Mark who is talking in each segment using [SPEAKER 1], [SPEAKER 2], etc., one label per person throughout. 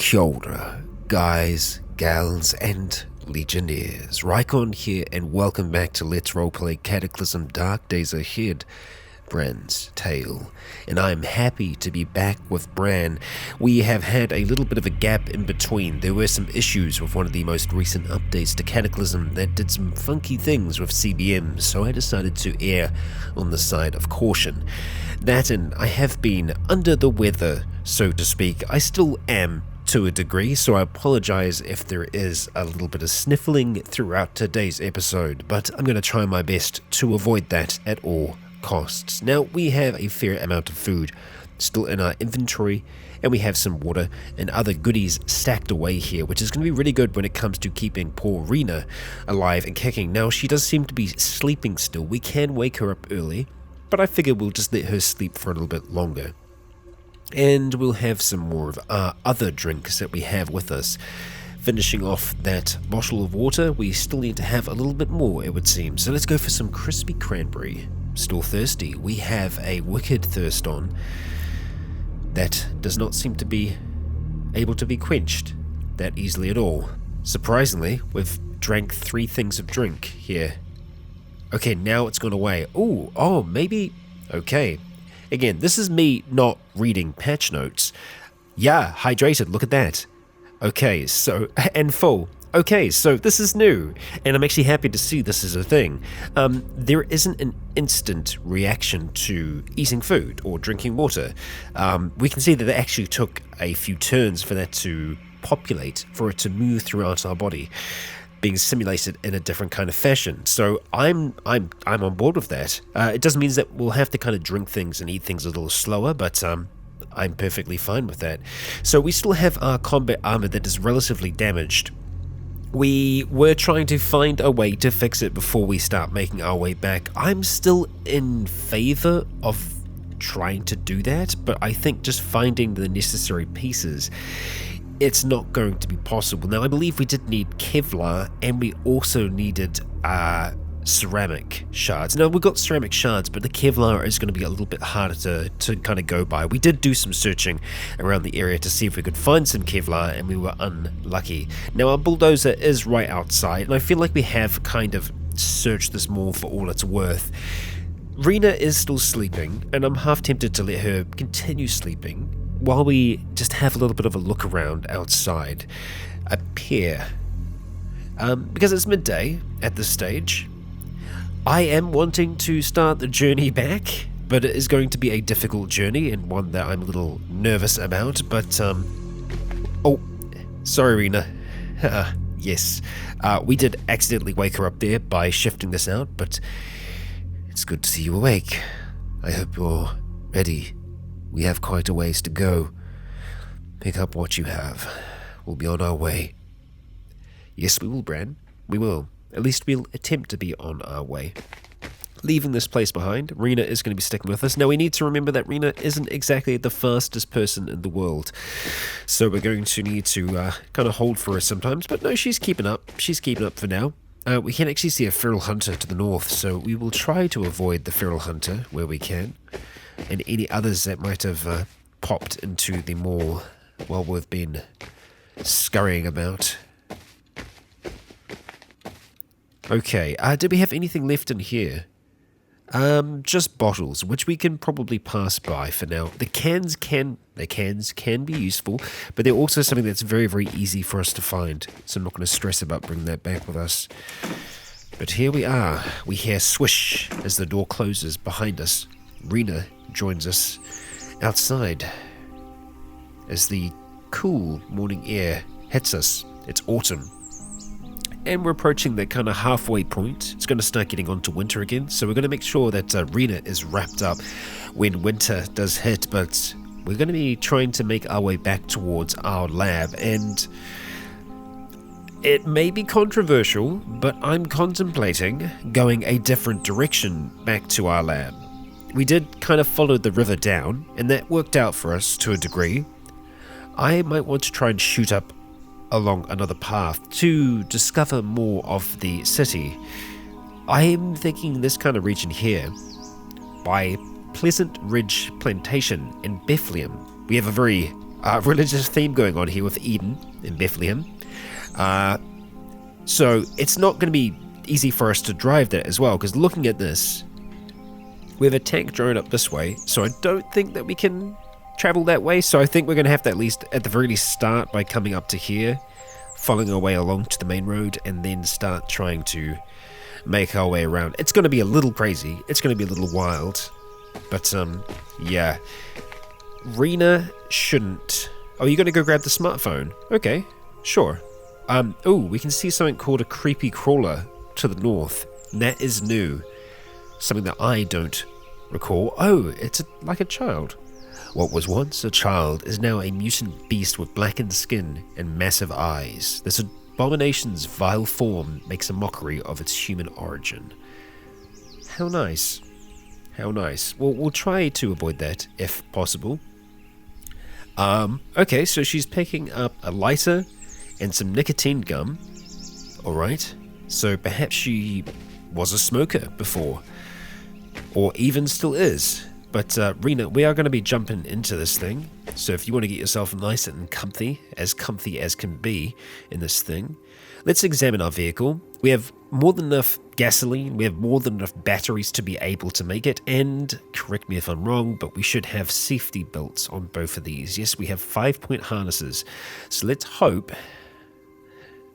[SPEAKER 1] Kia ora, guys, gals, and legionnaires. Rycon here, and welcome back to Let's Roleplay Cataclysm Dark Days Ahead, Bran's Tale. And I'm happy to be back with Bran. We have had a little bit of a gap in between. There were some issues with one of the most recent updates to Cataclysm that did some funky things with CBM, so I decided to err on the side of caution. That and I have been under the weather, so to speak. I still am to a degree, so I apologize if there is a little bit of sniffling throughout today's episode, but I'm going to try my best to avoid that at all costs. Now, we have a fair amount of food still in our inventory, and we have some water and other goodies stacked away here, which is going to be really good when it comes to keeping poor Reena alive and kicking. Now, she does seem to be sleeping still. We can wake her up early, but I figure we'll just let her sleep for a little bit longer. And we'll have some more of our other drinks that we have with us. Finishing off that bottle of water, we still need to have a little bit more, it would seem. So let's go for some crispy cranberry. Still thirsty. We have a wicked thirst on that does not seem to be able to be quenched that easily at all. Surprisingly, we've drank 3 things of drink here. Okay, now it's gone away. Oh, maybe. Okay. Again, this is me not reading patch notes. Yeah, hydrated, look at that. Okay, so, and full. Okay, so this is new, and I'm actually happy to see this is a thing. There isn't an instant reaction to eating food or drinking water. We can see that it actually took a few turns for that to populate, for it to move throughout our body, being simulated in a different kind of fashion. So I'm on board with that. It does mean that we'll have to kind of drink things and eat things a little slower, but I'm perfectly fine with that. So we still have our combat armor that is relatively damaged. We were trying to find a way to fix it before we start making our way back. I'm still in favor of trying to do that, but I think just finding the necessary pieces, it's not going to be possible. Now, I believe we did need Kevlar, and we also needed ceramic shards. Now, we've got ceramic shards, but the Kevlar is going to be a little bit harder to kind of go by. We did do some searching around the area to see if we could find some Kevlar, and we were unlucky. Now, our bulldozer is right outside, and I feel like we have kind of searched this more for all it's worth. Reena is still sleeping, and I'm half tempted to let her continue sleeping while we just have a little bit of a look around outside. A pair. Because it's midday at this stage, I am wanting to start the journey back, but it is going to be a difficult journey and one that I'm a little nervous about, but, oh, sorry, Reena. Yes, we did accidentally wake her up there by shifting this out, but it's good to see you awake. I hope you're ready. We have quite a ways to go. Pick up what you have. We'll be on our way. Yes, we will, Bran. We will. At least we'll attempt to be on our way. Leaving this place behind, Reena is going to be sticking with us. Now, we need to remember that Reena isn't exactly the fastest person in the world, so we're going to need to kind of hold for her sometimes, but no, she's keeping up. She's keeping up for now. We can actually see a feral hunter to the north, so we will try to avoid the feral hunter where we can, and any others that might have popped into the mall while we've been scurrying about. Okay, did we have anything left in here? Just bottles, which we can probably pass by for now. The cans can be useful, but they're also something that's very, very easy for us to find, so I'm not going to stress about bringing that back with us. But here we are. We hear swish as the door closes behind us. Reena joins us outside as the cool morning air hits us. It's autumn. And we're approaching that kind of halfway point. It's going to start getting on to winter again, so we're going to make sure that Reena is wrapped up when winter does hit, but we're going to be trying to make our way back towards our lab, and it may be controversial, but I'm contemplating going a different direction back to our lab. We did kind of follow the river down, and that worked out for us to a degree. I might want to try and shoot up along another path to discover more of the city. I am thinking this kind of region here, by Pleasant Ridge Plantation in Bethlehem. We have a very religious theme going on here with Eden in Bethlehem. So it's not going to be easy for us to drive that as well, because looking at this, we have a tank drone up this way, so I don't think that we can travel that way. So I think we're going to have to at least, at the very least, start by coming up to here, following our way along to the main road, and then start trying to make our way around. It's going to be a little crazy. It's going to be a little wild. But, yeah. Reena shouldn't... Oh, you're going to go grab the smartphone? Okay, sure. Oh, we can see something called a creepy crawler to the north. That is new. Something that I don't recall. Oh, it's like a child. What was once a child is now a mutant beast with blackened skin and massive eyes. This abomination's vile form makes a mockery of its human origin. How nice. How nice. Well, we'll try to avoid that if possible. Okay, so she's picking up a lighter and some nicotine gum. Alright, so perhaps she was a smoker before, or even still is. But Reena, we are going to be jumping into this thing, so if you want to get yourself nice and comfy as can be in this thing, let's examine our vehicle. We have more than enough gasoline, we have more than enough batteries to be able to make it, and correct me if I'm wrong, but we should have safety belts on both of these. Yes, we have 5-point harnesses, so let's hope,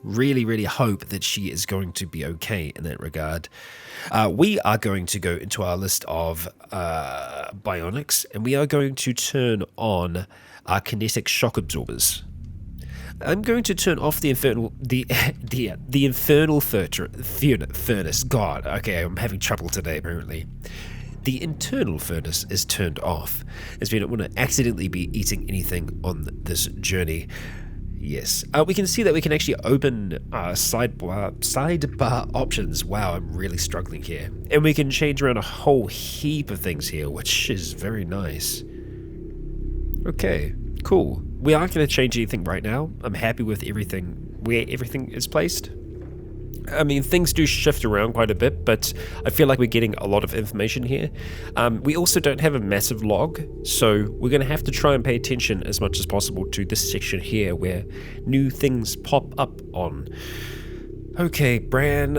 [SPEAKER 1] really hope that she is going to be okay in that regard. We are going to go into our list of bionics, and we are going to turn on our kinetic shock absorbers. I'm going to turn off the infernal furnace. God, okay, I'm having trouble today apparently. The internal furnace is turned off, as we don't want to accidentally be eating anything on this journey. Yes, we can see that we can actually open sidebar options. Wow, I'm really struggling here. And we can change around a whole heap of things here, which is very nice. Okay, cool. We aren't going to change anything right now. I'm happy with everything, where everything is placed. I mean, things do shift around quite a bit, but I feel like we're getting a lot of information here. We also don't have a massive log, so we're going to have to try and pay attention as much as possible to this section here where new things pop up on. Okay, Bran,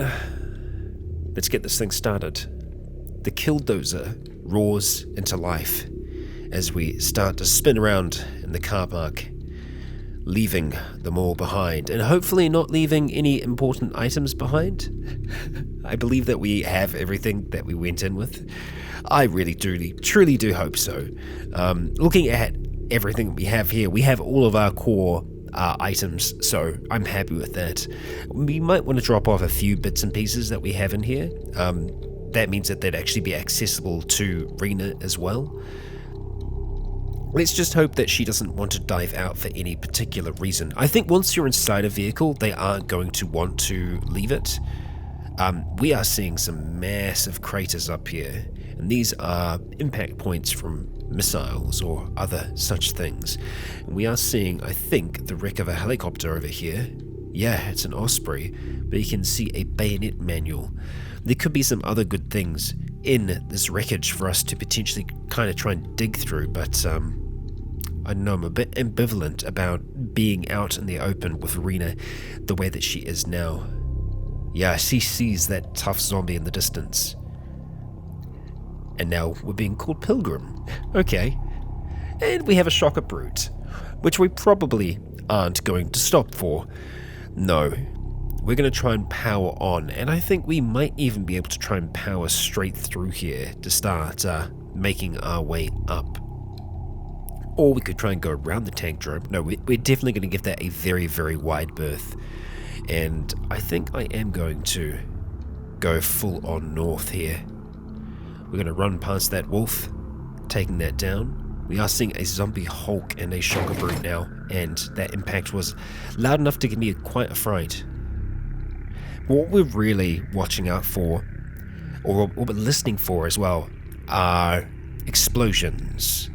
[SPEAKER 1] let's get this thing started. The killdozer roars into life as we start to spin around in the car park, leaving them all behind, and hopefully not leaving any important items behind. I believe that we have everything that we went in with. I really, truly do hope so. Looking at everything we have here, we have all of our core items, so I'm happy with that. We might want to drop off a few bits and pieces that we have in here. That means that they'd actually be accessible to Reena as well. Let's just hope that she doesn't want to dive out for any particular reason. I think once you're inside a vehicle, they aren't going to want to leave it. We are seeing some massive craters up here, and these are impact points from missiles or other such things. And we are seeing, I think, the wreck of a helicopter over here. Yeah, it's an Osprey, but you can see a bayonet manual. There could be some other good things in this wreckage for us to potentially kind of try and dig through, but I know I'm a bit ambivalent about being out in the open with Reena the way that she is now. Yeah, she sees that tough zombie in the distance. And now we're being called Pilgrim. Okay. And we have a shocker brute, which we probably aren't going to stop for. No. We're going to try and power on, and I think we might even be able to try and power straight through here to start making our way up. Or we could try and go around the tank drone. No, we're definitely going to give that a very, very wide berth. And I think I am going to go full on north here. We're going to run past that wolf, taking that down. We are seeing a zombie Hulk and a shocker brute now, and that impact was loud enough to give me quite a fright. What we're really watching out for, or what we're listening for as well, are explosions.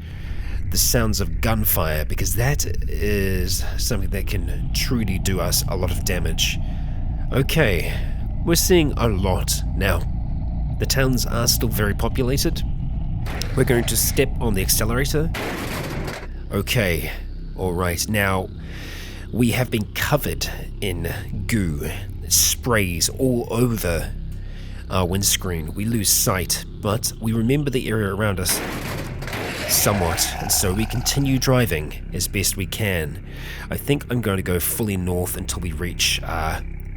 [SPEAKER 1] The sounds of gunfire, because that is something that can truly do us a lot of damage. Okay, we're seeing a lot now. The towns are still very populated. We're going to step on the accelerator. Okay, Alright, now we have been covered in goo. It sprays all over our windscreen. We lose sight, but we remember the area around us somewhat, and so we continue driving as best we can. I think I'm going to go fully north until we reach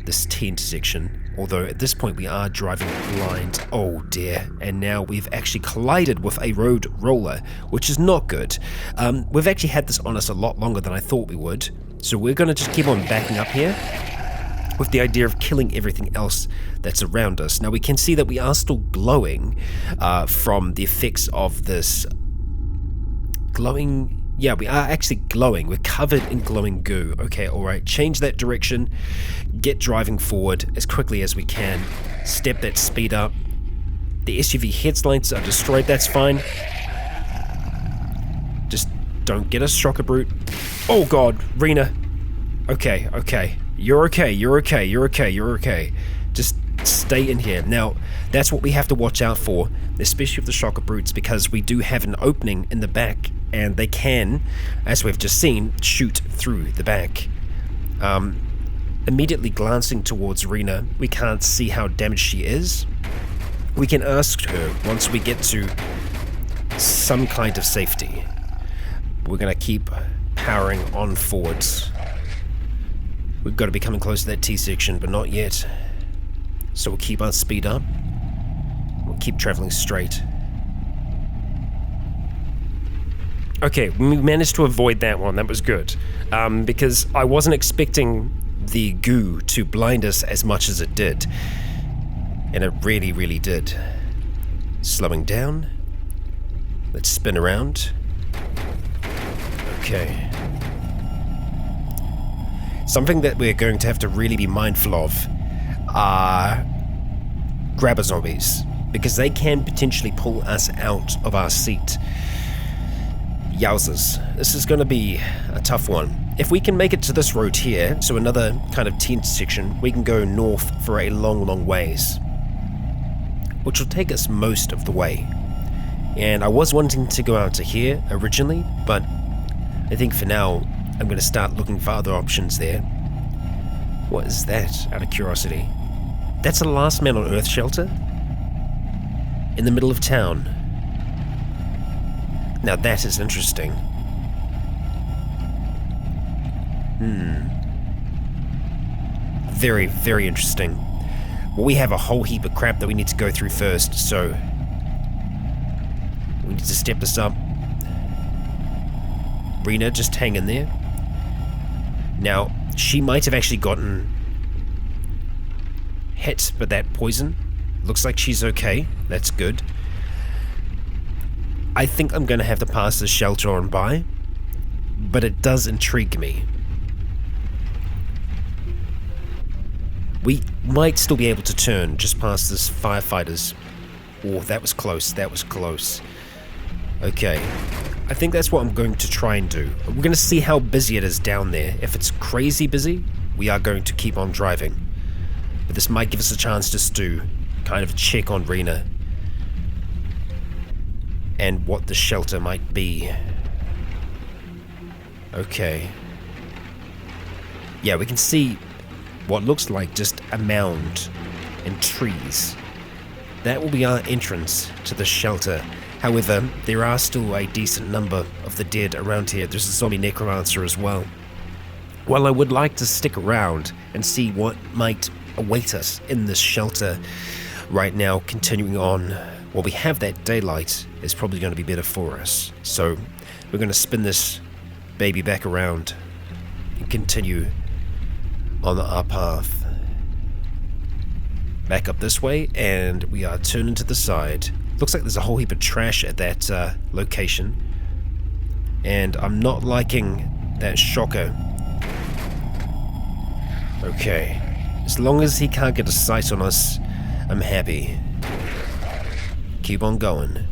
[SPEAKER 1] this T intersection, although at this point we are driving blind. Oh dear, and now we've actually collided with a road roller, which is not good. We've actually had this on us a lot longer than I thought we would, so we're going to just keep on backing up here with the idea of killing everything else that's around us. Now we can see that we are still glowing from the effects of this glowing. Yeah, we are actually glowing. We're covered in glowing goo. Okay, alright, change that direction, get driving forward as quickly as we can, step that speed up. The SUV headlights are destroyed, that's fine. Just don't get us, Shocker Brute. Oh god, Reena. Okay, okay. You're okay, you're okay, you're okay, you're okay. Just stay in here. Now, that's what we have to watch out for, especially with the Shocker Brutes, because we do have an opening in the back, and they can, as we've just seen, shoot through the back. Immediately glancing towards Reena, we can't see how damaged she is. We can ask her once we get to some kind of safety. We're going to keep powering on forwards. We've got to be coming close to that T section, but not yet. So we'll keep our speed up. We'll keep traveling straight. Okay, we managed to avoid that one. That was good. Because I wasn't expecting the goo to blind us as much as it did. And it really, really did. Slowing down. Let's spin around. Okay. Something that we're going to have to really be mindful of are grabber zombies, because they can potentially pull us out of our seat. Yowzers, this is going to be a tough one. If we can make it to this road here, so another kind of T intersection, we can go north for a long, long ways, which will take us most of the way. And I was wanting to go out to here originally, but I think for now I'm going to start looking for other options there. What is that, out of curiosity? That's a Last Man on Earth shelter? In the middle of town. Now that is interesting. Very, very interesting. Well, we have a whole heap of crap that we need to go through first, so we need to step this up. Reena, just hang in there. Now, she might have actually gotten hit by that poison. Looks like she's okay. That's good. I think I'm going to have to pass this shelter on by, but it does intrigue me. We might still be able to turn just past this firefighters. Oh, that was close. That was close. Okay. I think that's what I'm going to try and do. We're going to see how busy it is down there. If it's crazy busy, we are going to keep on driving. But this might give us a chance just to kind of check on Reena and what the shelter might be. Okay. Yeah, we can see what looks like just a mound and trees. That will be our entrance to the shelter. However, there are still a decent number of the dead around here. There's a zombie necromancer as well. While I would like to stick around and see what might await us in this shelter, right now, continuing on, while we have that daylight, is probably going to be better for us. So we're going to spin this baby back around and continue on our path. Back up this way, and we are turning to the side. Looks like there's a whole heap of trash at that location, and I'm not liking that shocker. Okay, as long as he can't get a sight on us, I'm happy. Keep on going.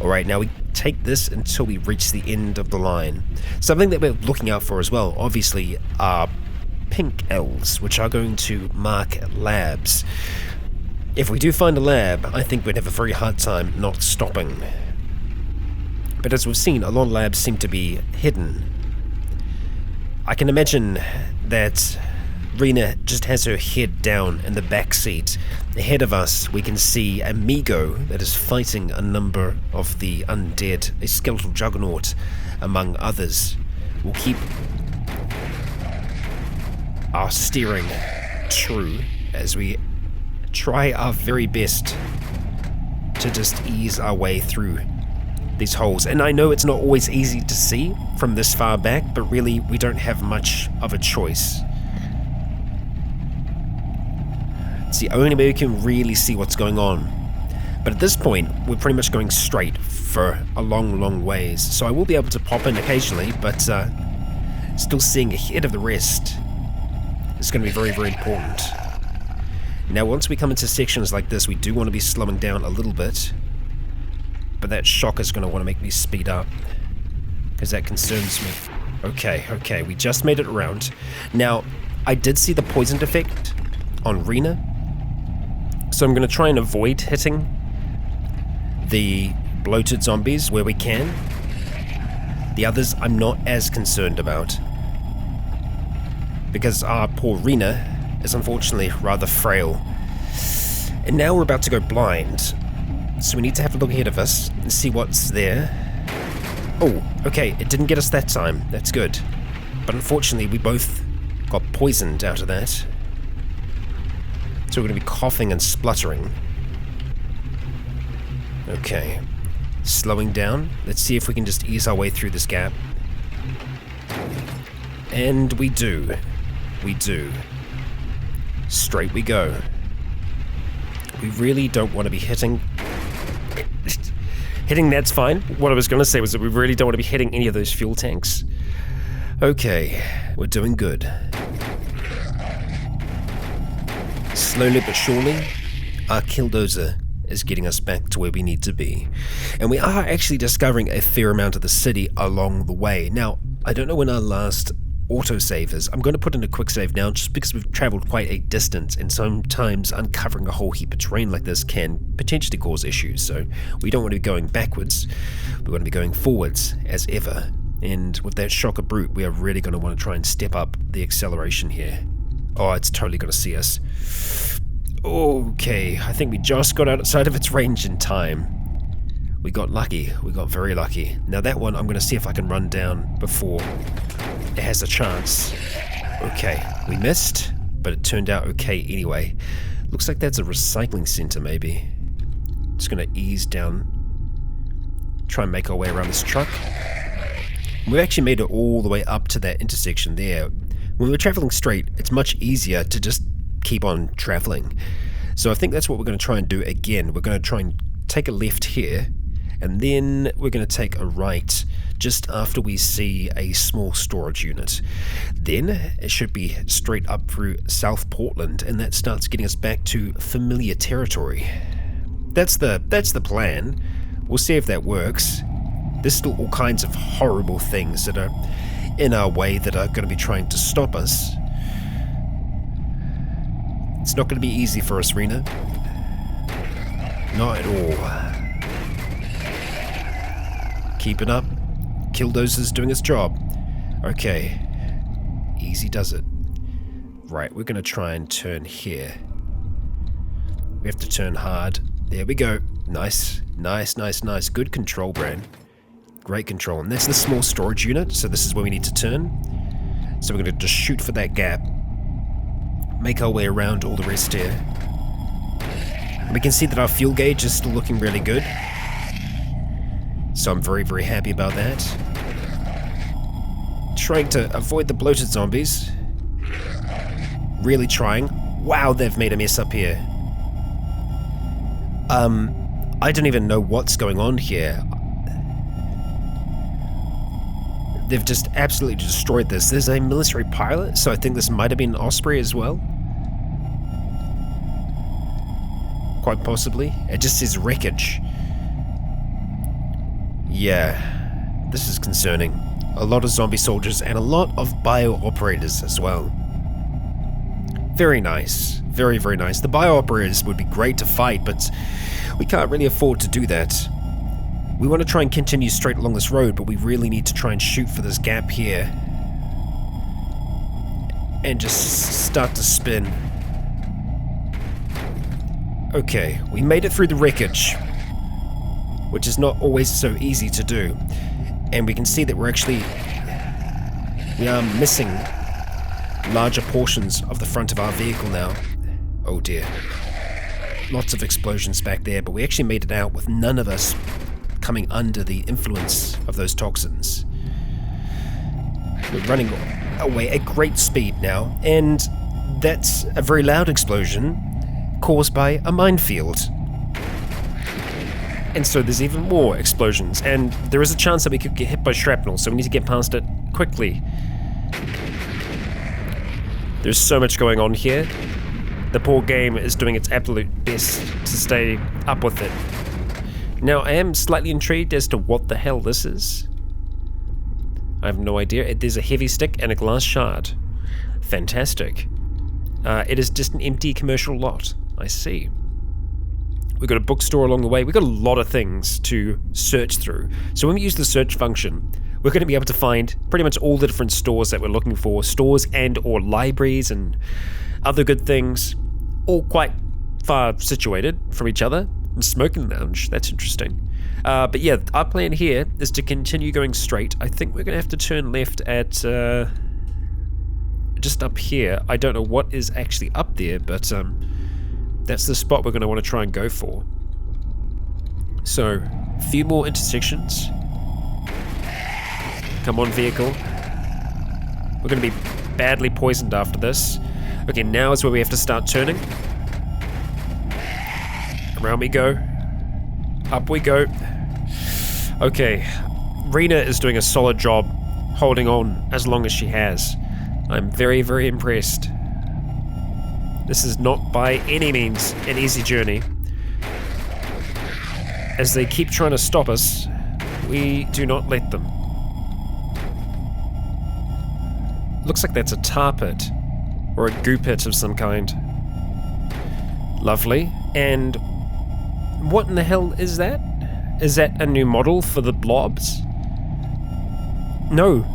[SPEAKER 1] Alright, now we take this until we reach the end of the line. Something that we're looking out for as well, obviously, are pink elves, which are going to mark labs. If we do find a lab, I think we'd have a very hard time not stopping. But as we've seen, a lot of labs seem to be hidden. I can imagine that Reena just has her head down in the back seat. Ahead of us, we can see a Migo that is fighting a number of the undead, a skeletal juggernaut, among others. We'll keep our steering true as we try our very best to just ease our way through these holes. And I know it's not always easy to see from this far back, but really we don't have much of a choice. It's the only way we can really see what's going on. But at this point, we're pretty much going straight for a long ways. So I will be able to pop in occasionally, but still seeing ahead of the rest is going to be very important. Now, once we come into sections like this, we do want to be slowing down a little bit. But that shock is going to want to make me speed up, because that concerns me. Okay, we just made it around. Now, I did see the poisoned effect on Reena, so I'm going to try and avoid hitting the bloated zombies where we can. The others I'm not as concerned about, because our poor Reena is unfortunately rather frail. And now we're about to go blind, so we need to have a look ahead of us and see what's there. Oh, okay, it didn't get us that time. That's good. But unfortunately, we both got poisoned out of that. So we're going to be coughing and spluttering. Okay. Slowing down. Let's see if we can just ease our way through this gap. And we do. We do. Straight we go. We really don't want to be hitting... Hitting that's fine. What I was going to say was that we really don't want to be hitting any of those fuel tanks. Okay, we're doing good. Slowly but surely, our killdozer is getting us back to where we need to be. And we are actually discovering a fair amount of the city along the way. Now, I don't know when our last autosave is. I'm going to put in a quick save now just because we've traveled quite a distance, and sometimes uncovering a whole heap of terrain like this can potentially cause issues. So we don't want to be going backwards, we want to be going forwards as ever. And with that shocker brute, we are really going to want to try and step up the acceleration here. Oh, it's totally going to see us. Okay, I think we just got outside of its range in time. We got lucky. We got very lucky. Now that one, I'm going to see if I can run down before it has a chance. Okay, we missed, but it turned out okay anyway. Looks like that's a recycling center, maybe. Just going to ease down, try and make our way around this truck. We actually made it all the way up to that intersection there. When we're traveling straight, it's much easier to just keep on traveling. So I think that's what we're going to try and do again. We're going to try and take a left here, and then we're going to take a right just after we see a small storage unit. Then it should be straight up through South Portland, and that starts getting us back to familiar territory. That's the plan. We'll see if that works. There's still all kinds of horrible things that are in our way that are going to be trying to stop us. It's not going to be easy for us, Reena. Not at all. Keep it up. Killdozer's doing its job. Okay. Easy does it. Right, we're going to try and turn here. We have to turn hard. There we go. Nice. Good control, Bran. Great control. And that's the small storage unit, so this is where we need to turn. So we're going to just shoot for that gap. Make our way around all the rest here. And we can see that our fuel gauge is still looking really good. So I'm very happy about that. Trying to avoid the bloated zombies. Really trying. Wow, they've made a mess up here. I don't even know what's going on here. They've just absolutely destroyed this. There's a military pilot, so I think this might have been an Osprey as well. Quite possibly. It just says wreckage. Yeah, this is concerning. A lot of zombie soldiers and a lot of bio operators as well. Very nice. Very nice. The bio operators would be great to fight, but we can't really afford to do that. We want to try and continue straight along this road, but we really need to try and shoot for this gap here. and just start to spin. Okay, we made it through the wreckage, which is not always so easy to do. And we can see that we are missing larger portions of the front of our vehicle now. Oh dear. Lots of explosions back there, but we actually made it out with none of us coming under the influence of those toxins. We're running away at great speed now, and that's a very loud explosion caused by a minefield. And so there's even more explosions, and there is a chance that we could get hit by shrapnel, so we need to get past it quickly. There's so much going on here. The poor game is doing its absolute best to stay up with it. Now, I am slightly intrigued as to what the hell this is. I have no idea. There's a heavy stick and a glass shard. Fantastic. It is just an empty commercial lot. I see. We've got a bookstore along the way. We've got a lot of things to search through. So when we use the search function, we're going to be able to find pretty much all the different stores that we're looking for. Stores and or libraries and other good things. All quite far situated from each other. And smoking lounge, that's interesting. But yeah, our plan here is to continue going straight. I think we're going to have to turn left at just up here. I don't know what is actually up there, but that's the spot we're going to want to try and go for. So, a few more intersections. Come on, vehicle. We're going to be badly poisoned after this. Okay, now is where we have to start turning. Around we go. Up we go. Okay, Reena is doing a solid job holding on as long as she has. I'm very, very impressed. This is not by any means an easy journey. As they keep trying to stop us, we do not let them. Looks like that's a tar pit, or a goo pit of some kind. Lovely. And what in the hell is that? Is that a new model for the blobs? No.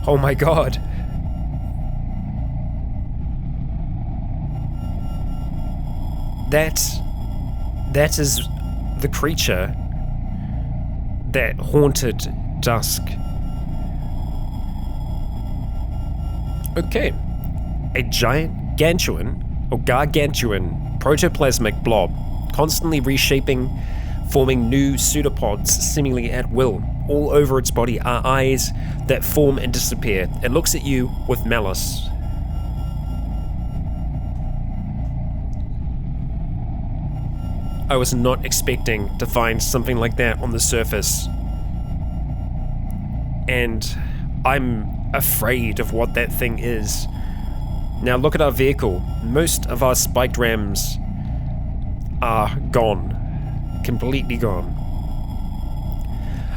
[SPEAKER 1] Oh my god. That is the creature that haunted Dusk. Okay. A giant gargantuan protoplasmic blob, constantly reshaping, forming new pseudopods seemingly at will. All over its body are eyes that form and disappear. It looks at you with malice. I was not expecting to find something like that on the surface. And I'm afraid of what that thing is. Now look at our vehicle. Most of our spiked rams are gone. Completely gone.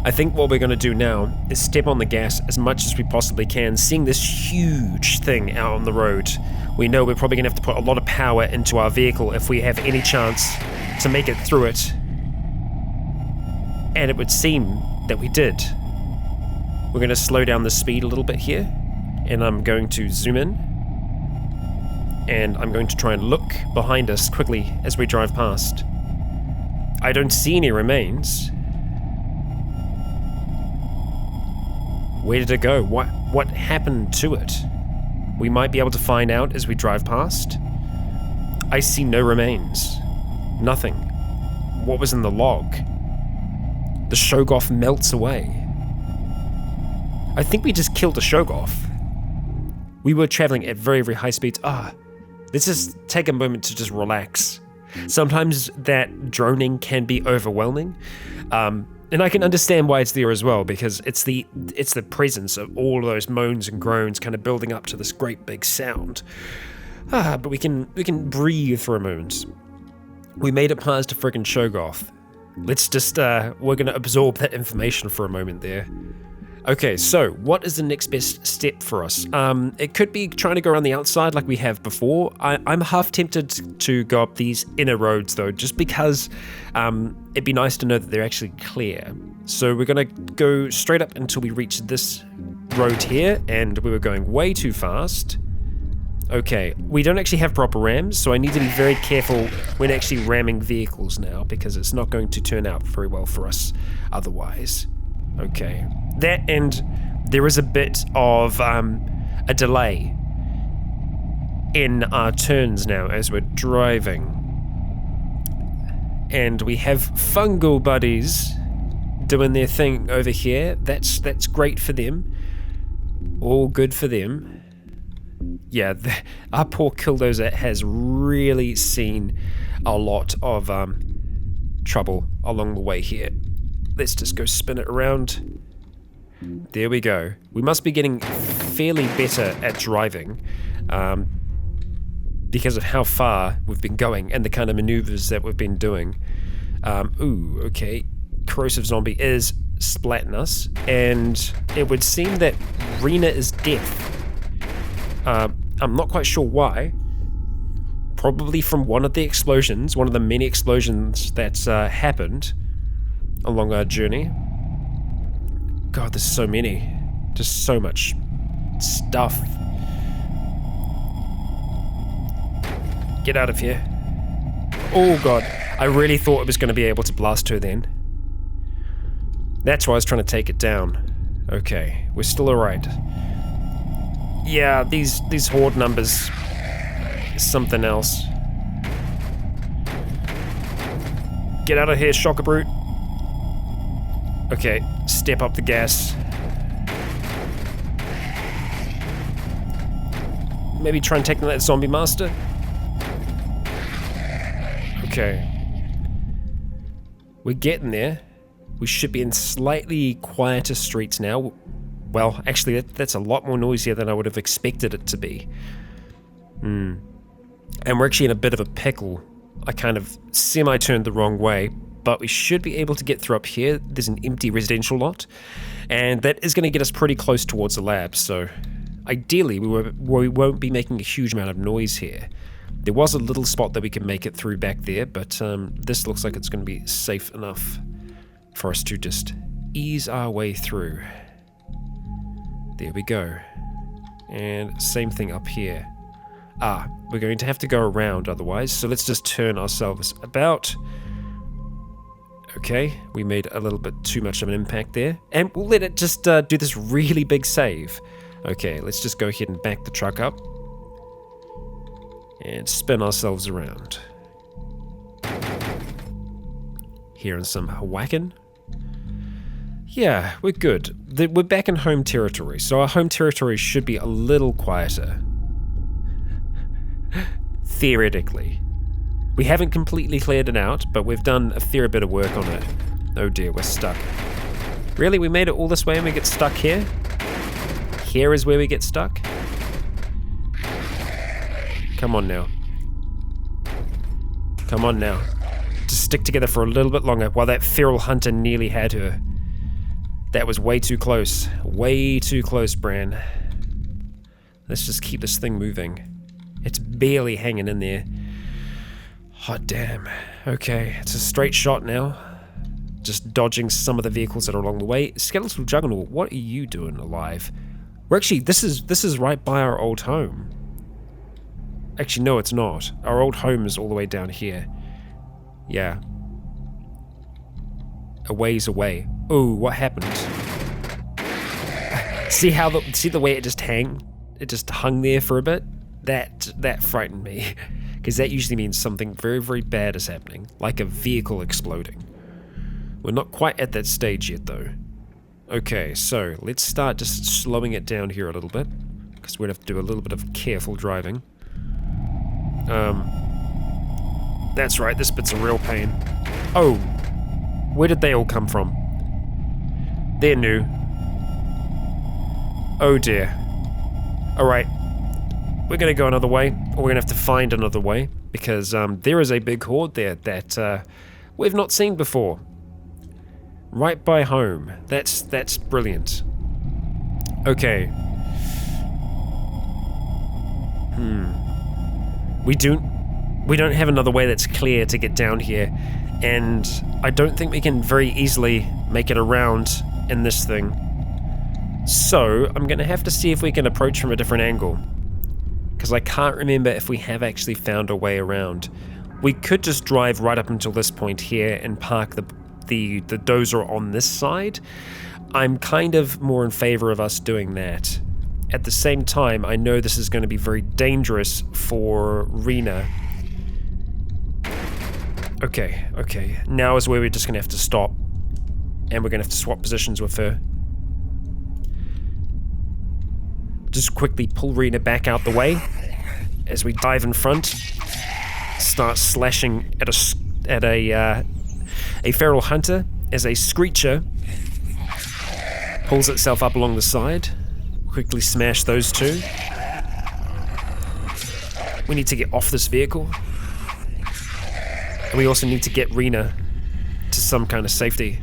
[SPEAKER 1] I think what we're going to do now is step on the gas as much as we possibly can. Seeing this huge thing out on the road, we know we're probably going to have to put a lot of power into our vehicle if we have any chance to make it through it. And it would seem that we did. We're going to slow down the speed a little bit here, and I'm going to zoom in, and I'm going to try and look behind us quickly as we drive past. I don't see any remains. Where did it go? What happened to it? We might be able to find out as we drive past. I see no remains. Nothing. What was in the log? The Shoggoth melts away. I think we just killed a Shoggoth. We were traveling at very, very high speeds. Let's just take a moment to just relax. Sometimes that droning can be overwhelming. And I can understand why it's there as well, because it's the presence of all of those moans and groans kind of building up to this great big sound. But we can breathe for a moment. We made it past a friggin' Shoggoth. Let's just, we're gonna absorb that information for a moment there. Okay, so what is the next best step for us? It could be trying to go around the outside like we have before. I'm half tempted to go up these inner roads though, just because it'd be nice to know that they're actually clear. So we're gonna go straight up until we reach this road here, and we were going way too fast. Okay, we don't actually have proper rams, so I need to be very careful when actually ramming vehicles now, because it's not going to turn out very well for us otherwise. Okay, that, and there is a bit of a delay in our turns now as we're driving. And we have fungal buddies doing their thing over here. That's great for them. All good for them. Yeah, our poor Killdozer has really seen a lot of trouble along the way here. Let's just go spin it around. There we go. We must be getting fairly better at driving because of how far we've been going and the kind of maneuvers that we've been doing. Ooh, okay. Corrosive zombie is splatting us, and it would seem that Reena is deaf. I'm not quite sure why. Probably from one of the explosions, one of the many explosions that's happened along our journey. God, there's so many. Just so much stuff. Get out of here. Oh god, I really thought it was going to be able to blast her then. That's why I was trying to take it down. Okay, we're still alright. Yeah, these horde numbers is something else. Get out of here, shocker brute. Okay, step up the gas. Maybe try and take that zombie master. Okay. We're getting there. We should be in slightly quieter streets now. Well, actually, that's a lot more noisier than I would have expected it to be. And we're actually in a bit of a pickle. I kind of semi-turned the wrong way, but we should be able to get through up here. There's an empty residential lot, and that is going to get us pretty close towards the lab, so ideally we won't be making a huge amount of noise here. There was a little spot that we can make it through back there, but this looks like it's going to be safe enough for us to just ease our way through. There we go. And same thing up here. We're going to have to go around otherwise, so let's just turn ourselves about. Okay, we made a little bit too much of an impact there, and we'll let it just do this really big save. Okay, let's just go ahead and back the truck up and spin ourselves around. Hearing some whacking. Yeah, we're good. We're back in home territory, so our home territory should be a little quieter. Theoretically. We haven't completely cleared it out, but we've done a fair bit of work on it. Oh dear, we're stuck. Really? We made it all this way and we get stuck here? Here is where we get stuck? Come on now. Come on now. Just stick together for a little bit longer while that feral hunter nearly had her. That was way too close. Way too close, Bran. Let's just keep this thing moving. It's barely hanging in there. Hot damn. Okay, it's a straight shot now. Just dodging some of the vehicles that are along the way. Skeletal Juggernaut, what are you doing alive? We're actually, this is right by our old home. Actually, no, it's not. Our old home is all the way down here. Yeah. A ways away. Oh, what happened? See the way it just hung there for a bit? That frightened me. Because that usually means something very, very bad is happening. Like a vehicle exploding. We're not quite at that stage yet, though. Okay, so let's start just slowing it down here a little bit. Because we're going to have to do a little bit of careful driving. That's right, this bit's a real pain. Oh, where did they all come from? They're new. Oh dear. Alright. We're going to go another way, or we're going to have to find another way, because there is a big horde there that we've not seen before. Right by home. That's brilliant. Okay. We don't have another way that's clear to get down here, and I don't think we can very easily make it around in this thing. So, I'm going to have to see if we can approach from a different angle. Because I can't remember if we have actually found a way around. We could just drive right up until this point here and park the dozer on this side. I'm kind of more in favor of us doing that. At the same time, I know this is going to be very dangerous for Reena. Okay. Now is where we're just going to have to stop. And we're going to have to swap positions with her. Just quickly pull Reena back out the way as we dive in front. Start slashing at a feral hunter as a screecher pulls itself up along the side. Quickly smash those two. We need to get off this vehicle. And we also need to get Reena to some kind of safety,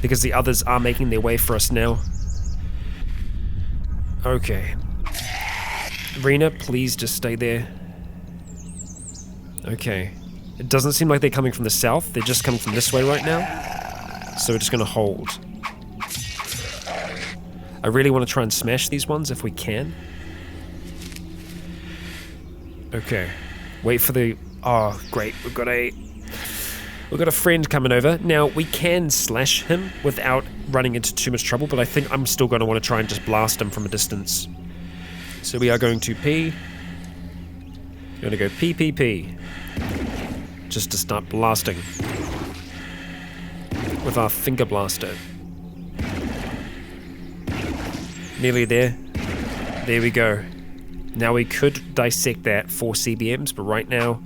[SPEAKER 1] because the others are making their way for us now. Okay. Reena, please just stay there. Okay. It doesn't seem like they're coming from the south. They're just coming from this way right now. So we're just going to hold. I really want to try and smash these ones if we can. Okay. Wait for the... Oh, great. We've got a friend coming over. Now, we can slash him without running into too much trouble, but I think I'm still going to want to try and just blast him from a distance. So we are going to P. We're going to go P. Just to start blasting with our finger blaster. Nearly there. There we go. Now we could dissect that for CBMs, but right now,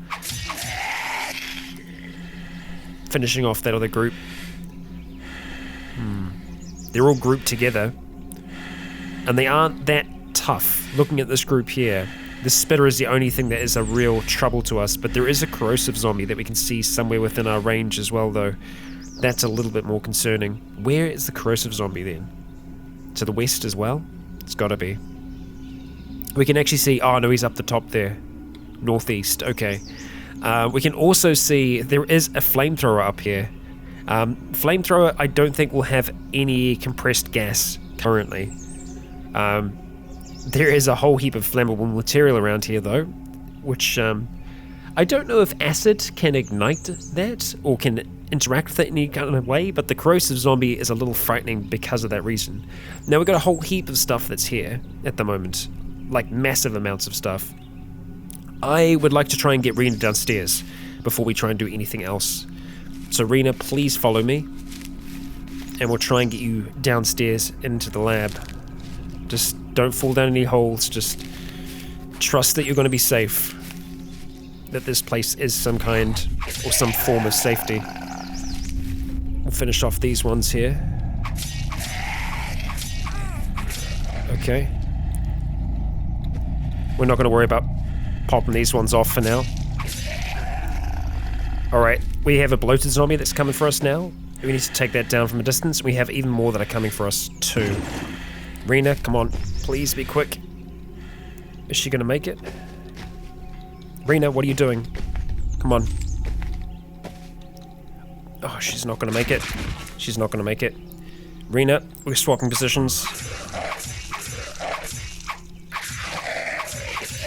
[SPEAKER 1] finishing off that other group. They're all grouped together, and they aren't that tough. Looking at this group here, the spitter is the only thing that is a real trouble to us, but there is a corrosive zombie that we can see somewhere within our range as well, though. That's a little bit more concerning. Where is the corrosive zombie then? To the west as well? It's gotta be. We can actually see... Oh no, he's up the top there. Northeast, okay. We can also see there is a flamethrower up here. Flamethrower, I don't think will have any compressed gas currently. There is a whole heap of flammable material around here though, which I don't know if acid can ignite that or can interact with it in any kind of way, but the corrosive zombie is a little frightening because of that reason. Now we've got a whole heap of stuff that's here at the moment, like massive amounts of stuff. I would like to try and get Reena downstairs before we try and do anything else. So Reena, please follow me, and we'll try and get you downstairs into the lab. Just don't fall down any holes, just trust that you're going to be safe, that this place is some kind or some form of safety. We'll finish off these ones here. Okay. We're not going to worry about popping these ones off for now. Alright, we have a bloated zombie that's coming for us now. We need to take that down from a distance. We have even more that are coming for us too. Reena, come on. Please be quick. Is she going to make it? Reena, what are you doing? Come on. Oh, she's not going to make it. She's not going to make it. Reena, we're swapping positions.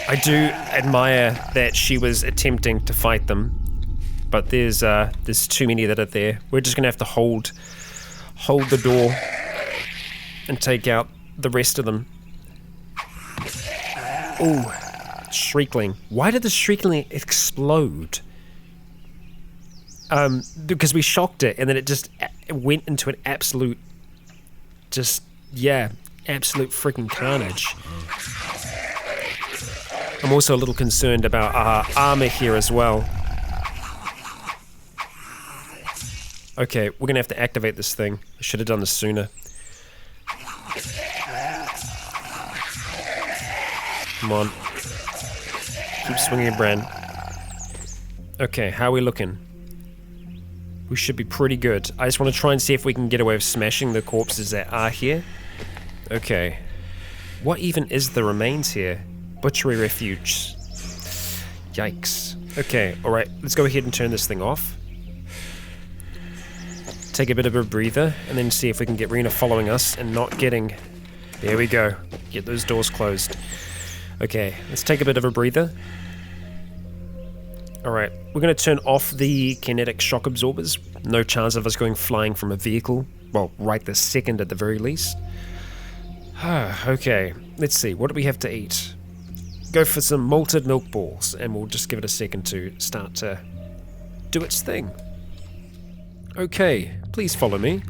[SPEAKER 1] I do admire that she was attempting to fight them, but there's too many that are there. We're just going to have to hold the door and take out the rest of them. Ooh, Shriekling. Why did the Shriekling explode? Because we shocked it, and then it went into an absolute, absolute freaking carnage. I'm also a little concerned about our armor here as well. Okay, we're gonna have to activate this thing. I should have done this sooner. Come on. Keep swinging, Bran. Okay, how are we looking? We should be pretty good. I just want to try and see if we can get away with smashing the corpses that are here. Okay. What even is the remains here? Butchery refuge. Yikes. Okay, alright, let's go ahead and turn this thing off. Take a bit of a breather, and then see if we can get Reena following us and not getting
[SPEAKER 2] There we go. Get those doors closed. Okay, let's take a bit of a breather. Alright, we're going to turn off the kinetic shock absorbers. No chance of us going flying from a vehicle. Well, right this second at the very least. Okay, let's see. What do we have to eat? Go for some malted milk balls, and we'll just give it a second to start to do its thing. Okay, please follow me.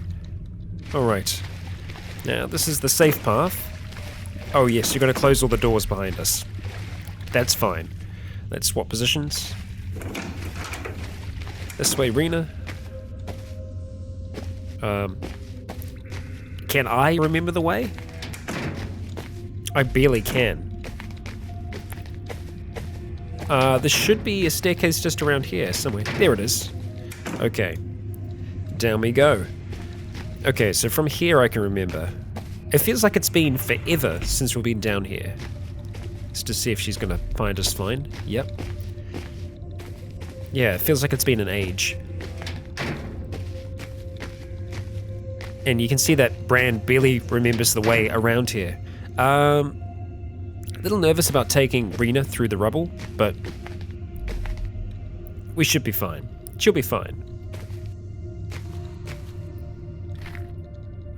[SPEAKER 2] Alright. Now, this is the safe path. Oh yes, you're going to close all the doors behind us. That's fine. Let's swap positions. This way, Reena. Can I remember the way? I barely can. There should be a staircase just around here somewhere. There it is. Okay. Down we go. Okay, so from here I can remember. It feels like it's been forever since we've been down here. Just to see if she's gonna find us fine. Yep. Yeah, it feels like it's been an age. And you can see that Bran barely remembers the way around here. A little nervous about taking Reena through the rubble, but we should be fine. She'll be fine.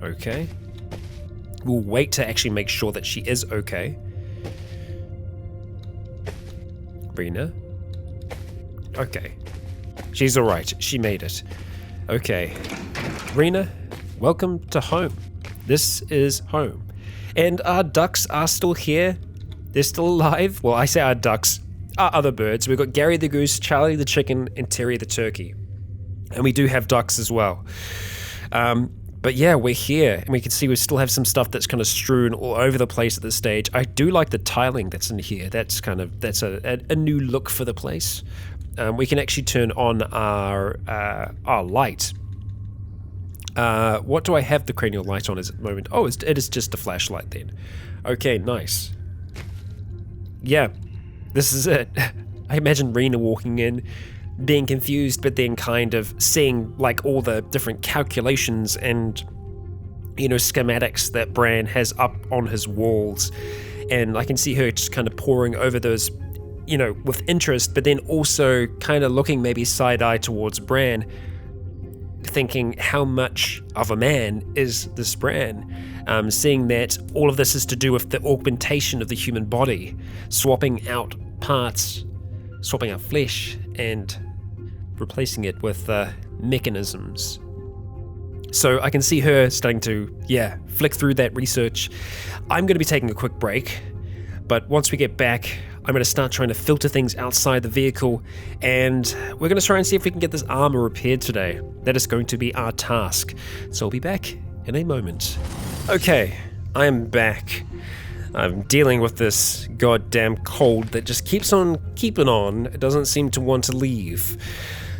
[SPEAKER 2] Okay. We'll wait to actually make sure that she is okay. Reena. Okay. She's alright. She made it. Okay. Reena, welcome to home. This is home. And our ducks are still here. They're still alive. Well, I say our ducks. Our other birds. We've got Gary the goose, Charlie the chicken, and Terry the turkey. And we do have ducks as well. But yeah, we're here, and we can see we still have some stuff that's kind of strewn all over the place at this stage. I do like the tiling that's in here. That's a new look for the place. We can actually turn on our light. What do I have the cranial light on at the moment? Oh, it is just a flashlight then. Okay, nice. Yeah, this is it. I imagine Reena walking in, being confused, but then kind of seeing like all the different calculations and, you know, schematics that Bran has up on his walls. And I can see her just kind of poring over those, you know, with interest, but then also kind of looking maybe side-eye towards Bran, thinking how much of a man is this Bran? Seeing that all of this is to do with the augmentation of the human body, swapping out parts, swapping out flesh, and replacing it with mechanisms. So I can see her starting to, flick through that research. I'm going to be taking a quick break, but once we get back, I'm going to start trying to filter things outside the vehicle, and we're going to try and see if we can get this armor repaired today. That is going to be our task. So I'll be back in a moment. Okay, I am back. I'm dealing with this goddamn cold that just keeps on keeping on. It doesn't seem to want to leave.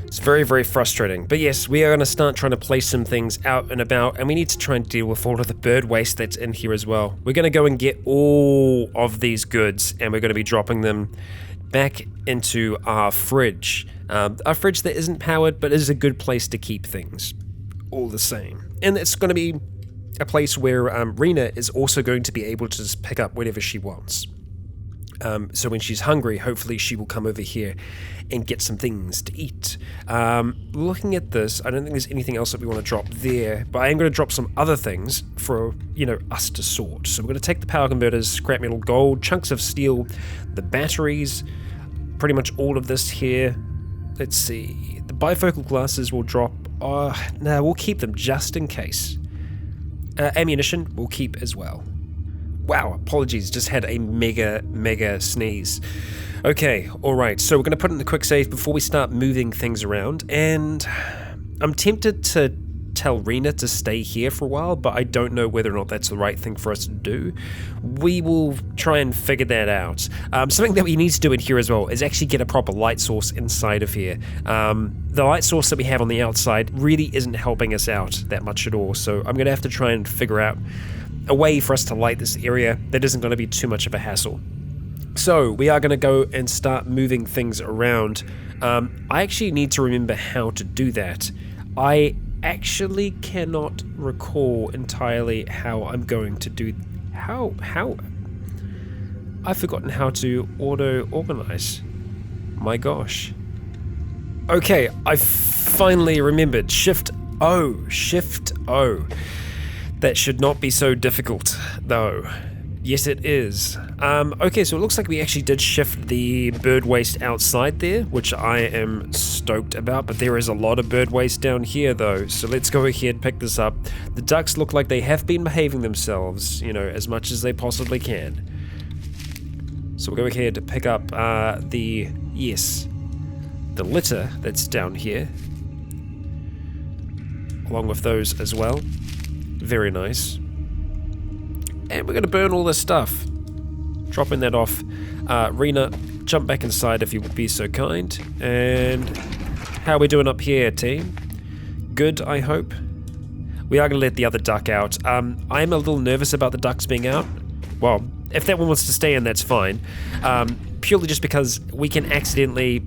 [SPEAKER 2] It's very, very frustrating. But yes, we are going to start trying to place some things out and about, and we need to try and deal with all of the bird waste that's in here as well. We're going to go and get all of these goods, and we're going to be dropping them back into our fridge. Our fridge that isn't powered, but is a good place to keep things all the same. And it's going to be a place where Reena is also going to be able to just pick up whatever she wants. So when she's hungry, hopefully she will come over here and get some things to eat. Looking at this, I don't think there's anything else that we want to drop there, but I am going to drop some other things for, you know, us to sort. So we're going to take the power converters, scrap metal, gold, chunks of steel, the batteries, pretty much all of this here. Let's see. The bifocal glasses will drop. No, we'll keep them just in case. Ammunition we'll keep as well. Wow, apologies, just had a mega sneeze. Okay, alright, so we're going to put it in the quick save before we start moving things around, and I'm tempted to tell Reena to stay here for a while, but I don't know whether or not that's the right thing for us to do. We will try and figure that out. Something that we need to do in here as well is actually get a proper light source inside of here. The light source that we have on the outside really isn't helping us out that much at all, so I'm going to have to try and figure out a way for us to light this area that isn't going to be too much of a hassle. So we are going to go and start moving things around. I actually need to remember how to do that. I actually cannot recall entirely how I'm going to do How? I've forgotten how to auto-organize. My gosh. Okay, I finally remembered. Shift O. That should not be so difficult, though. Yes, it is. Okay, so it looks like we actually did shift the bird waste outside there, which I am stoked about, but there is a lot of bird waste down here, though, so let's go ahead and pick this up. The ducks look like they have been behaving themselves, as much as they possibly can. So we'll go ahead and pick up the litter that's down here, along with those as well. Very nice. And we're going to burn all this stuff. Dropping that off. Reena, jump back inside if you would be so kind. And how are we doing up here, team? Good, I hope. We are going to let the other duck out. I'm a little nervous about the ducks being out. Well, if that one wants to stay in, that's fine. Purely just because we can accidentally,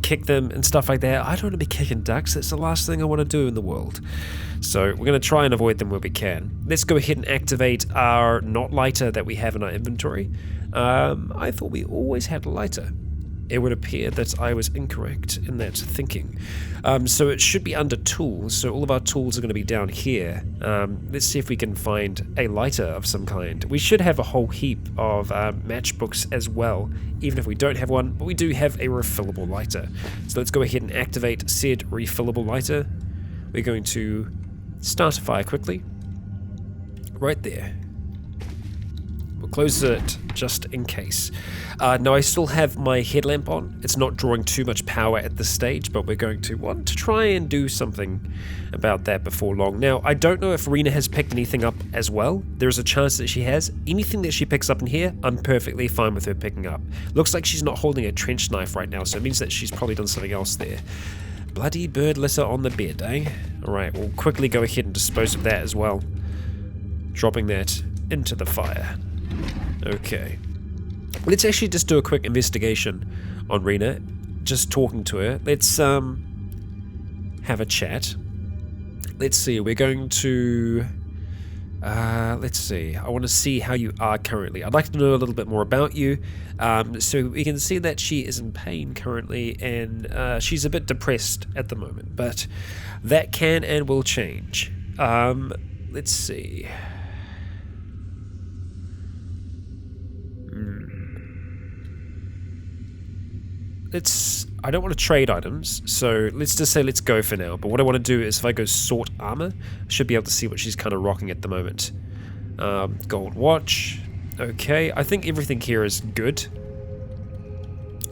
[SPEAKER 2] kick them and stuff like that. I don't want to be kicking ducks. That's the last thing I want to do in the world. So we're going to try and avoid them where we can. Let's go ahead and activate our not lighter that we have in our inventory. I thought we always had a lighter. It would appear that I was incorrect in that thinking. So it should be under tools. So all of our tools are going to be down here. Let's see if we can find a lighter of some kind. We should have a whole heap of matchbooks as well, even if we don't have one, but we do have a refillable lighter. So let's go ahead and activate said refillable lighter. We're going to start a fire quickly. Right there. We'll close it just in case. Now I still have my headlamp on. It's not drawing too much power at this stage, but we're going to want to try and do something about that before long. Now, I don't know if Reena has picked anything up as well. There's a chance that she has. Anything that she picks up in here, I'm perfectly fine with her picking up. Looks like she's not holding a trench knife right now, so it means that she's probably done something else there. Bloody bird litter on the bed, eh? Alright, we'll quickly go ahead and dispose of that as well. Dropping that into the fire. Okay. Let's actually just do a quick investigation on Reena. Just talking to her. Let's have a chat. Let's see, we're going to... let's see. I want to see how you are currently. I'd like to know a little bit more about you. So we can see that she is in pain currently, and she's a bit depressed at the moment, but that can and will change. Let's see. I don't want to trade items, so let's just say let's go for now. But what I want to do is if I go sort armor, I should be able to see what she's kind of rocking at the moment. Gold watch. Okay, I think everything here is good.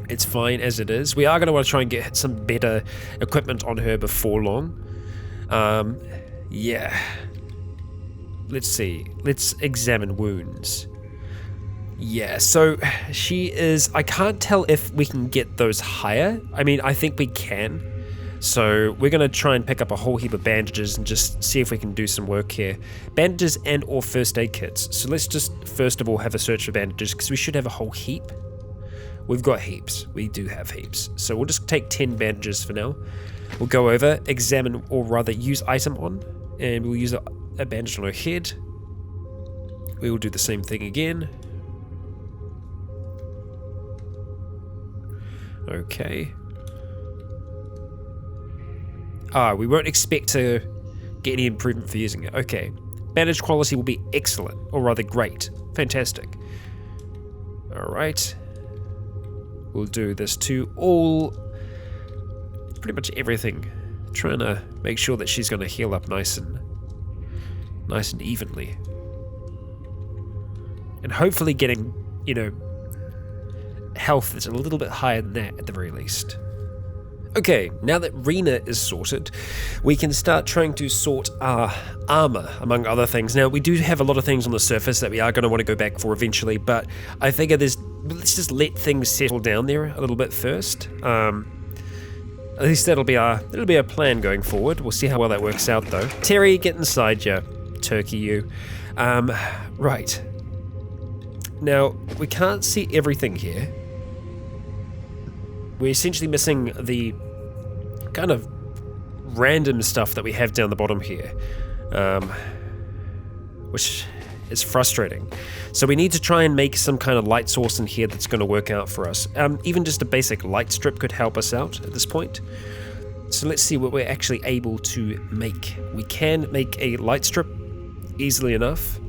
[SPEAKER 2] It's fine as it is. We are going to want to try and get some better equipment on her before long. Yeah. Let's see. Let's examine wounds. Yeah, so she is... I can't tell if we can get those higher. I mean, I think we can. So we're going to try and pick up a whole heap of bandages and just see if we can do some work here. Bandages and or first aid kits. So let's just first of all have a search for bandages, because we should have a whole heap. We've got heaps. We do have heaps. So we'll just take 10 bandages for now. We'll go over, examine, or rather use item on, and we'll use a bandage on her head. We will do the same thing again. Okay. We won't expect to get any improvement for using it. Okay. Bandage quality will be excellent, or rather great. Fantastic. Alright. We'll do this to all... pretty much everything. Trying to make sure that she's going to heal up nice and evenly. And hopefully getting, health that's a little bit higher than that at the very least. Okay, now that Reena is sorted, we can start trying to sort our armor, among other things. Now, we do have a lot of things on the surface that we are going to want to go back for eventually, but I figure let's just let things settle down there a little bit first. At least that'll be our plan going forward. We'll see how well that works out, though. Terry, get inside, you turkey, you. Right. Now, we can't see everything here. We're essentially missing the kind of random stuff that we have down the bottom here. Which It's frustrating. So we need to try and make some kind of light source in here that's going to work out for us. Even just a basic light strip could help us out at this point. So let's see what we're actually able to make. We can make a light strip easily enough.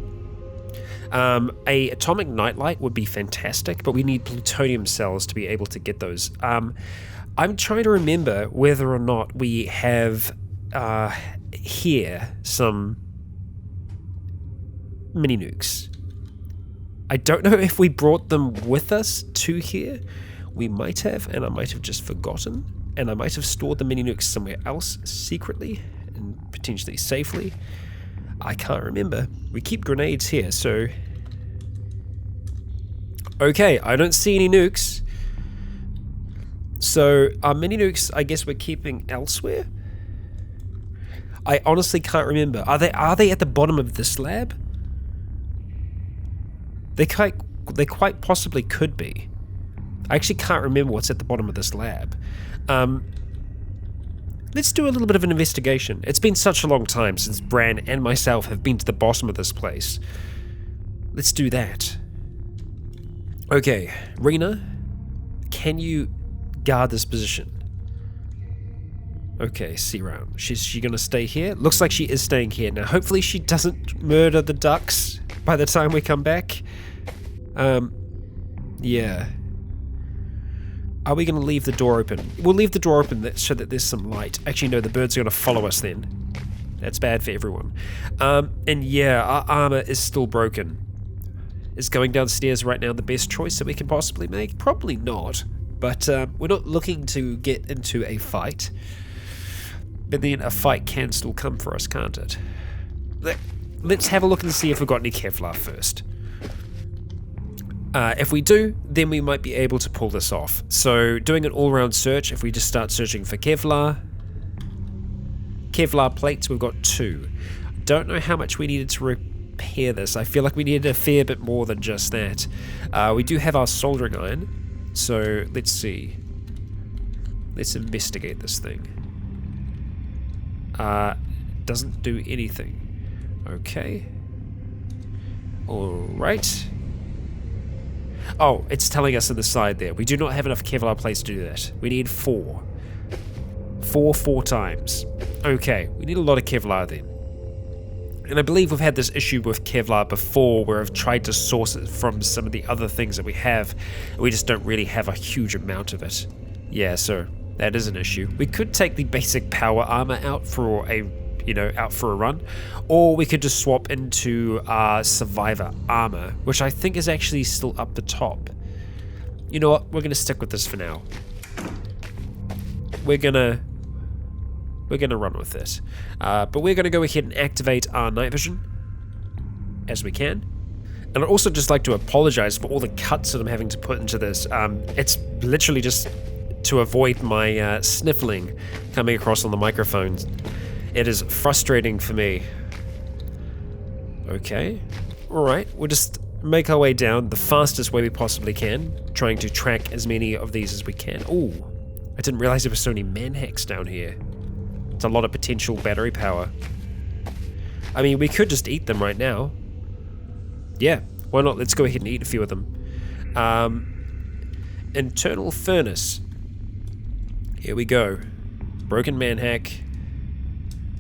[SPEAKER 2] A atomic nightlight would be fantastic, but we need plutonium cells to be able to get those. I'm trying to remember whether or not we have here some mini nukes. I don't know if we brought them with us to here. We might have, and I might have just forgotten, and I might have stored the mini nukes somewhere else secretly and potentially safely. I can't remember. We keep grenades here, so... Okay, I don't see any nukes. So our mini nukes, I guess we're keeping elsewhere? I honestly can't remember. Are they at the bottom of this lab? They quite possibly could be. I actually can't remember what's at the bottom of this lab. Let's do a little bit of an investigation. It's been such a long time since Bran and myself have been to the bottom of this place. Let's do that. Okay, Reena, can you guard this position? Okay, see round. Is she gonna stay here? Looks like she is staying here. Now, hopefully she doesn't murder the ducks by the time we come back. Yeah. Are we going to leave the door open? We'll leave the door open so that there's some light. Actually, no, the birds are going to follow us then. That's bad for everyone. And yeah, our armor is still broken. Is going downstairs right now the best choice that we can possibly make? Probably not. But we're not looking to get into a fight. But then a fight can still come for us, can't it? Let's have a look and see if we've got any Kevlar first. If we do, then we might be able to pull this off. So doing an all-round search, if we just start searching for Kevlar plates, we've got 2. Don't know how much we needed to repair this. I feel like we needed a fair bit more than just that. We do have our soldering iron, so let's see. Let's investigate this thing. Doesn't do anything. Okay. Alright. Oh, it's telling us on the side there. We do not have enough Kevlar plates to do that. We need 4. 4 times. Okay, we need a lot of Kevlar then. And I believe we've had this issue with Kevlar before where I've tried to source it from some of the other things that we have. And we just don't really have a huge amount of it. Yeah, so that is an issue. We could take the basic power armor out for a run, or we could just swap into our survivor armor, which I think is actually still up the top. You know what? We're gonna stick with this for now. We're gonna run with this, but we're gonna go ahead and activate our night vision as we can. And I'd also just like to apologize for all the cuts that I'm having to put into this. It's literally just to avoid my sniffling coming across on the microphones. It is frustrating for me. Okay. Alright, we'll just make our way down the fastest way we possibly can, trying to track as many of these as we can. Ooh, I didn't realize there were so many manhacks down here. It's a lot of potential battery power. I mean, we could just eat them right now. Yeah, why not? Let's go ahead and eat a few of them. Internal furnace. Here we go. Broken manhack.